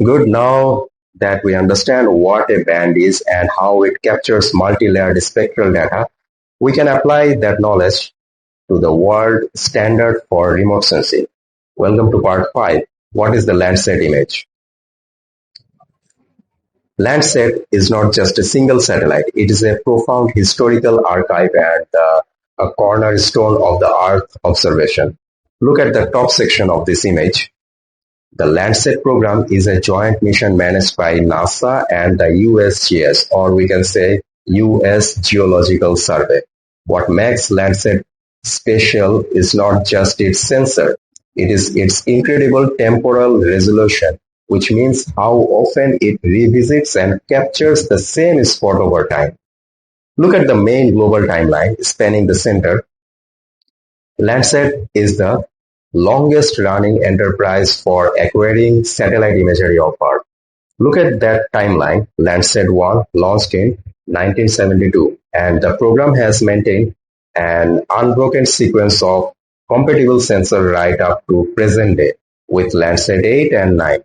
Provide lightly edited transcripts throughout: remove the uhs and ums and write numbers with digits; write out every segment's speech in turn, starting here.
Good, now that we understand what a band is and how it captures multi-layered spectral data, we can apply that knowledge to the world standard for remote sensing. Welcome to part 5. What is the Landsat image? Landsat is not just a single satellite, it is a profound historical archive and a cornerstone of the Earth observation. Look at the top section of this image. The Landsat program is a joint mission managed by NASA and the USGS, or we can say US Geological Survey. What makes Landsat special is not just its sensor, it is its incredible temporal resolution, which means how often it revisits and captures the same spot over time. Look at the main global timeline spanning the center. Landsat is the longest-running enterprise for acquiring satellite imagery of Earth. Look at that timeline. Landsat 1 launched in 1972, and the program has maintained an unbroken sequence of compatible sensors right up to present day with Landsat 8 and 9.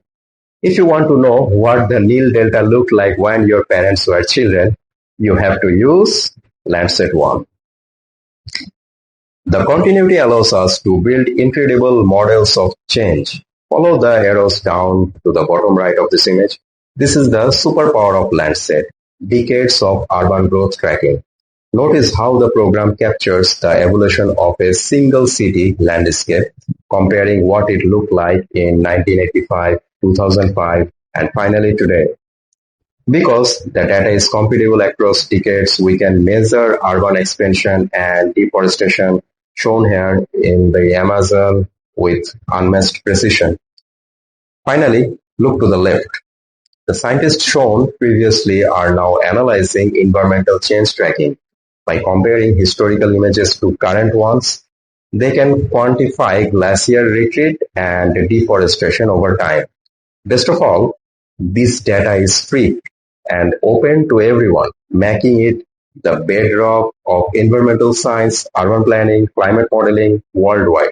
If you want to know what the Nile Delta looked like when your parents were children, you have to use Landsat 1. The continuity allows us to build incredible models of change. Follow the arrows down to the bottom right of this image. This is the superpower of Landsat, decades of urban growth tracking. Notice how the program captures the evolution of a single city landscape, comparing what it looked like in 1985, 2005, and finally today. Because the data is computable across decades, we can measure urban expansion and deforestation shown here in the Amazon with unmatched precision. Finally, look to the left. The scientists shown previously are now analyzing environmental change tracking. By comparing historical images to current ones, they can quantify glacier retreat and deforestation over time. Best of all, this data is free and open to everyone, making it the bedrock of environmental science, urban planning, climate modeling worldwide.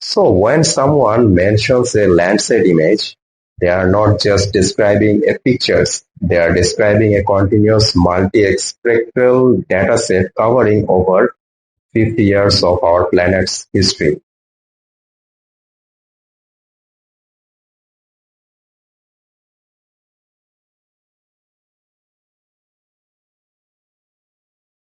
So when someone mentions a Landsat image, they are not just describing a pictures, they are describing a continuous multi-spectral dataset covering over 50 years of our planet's history.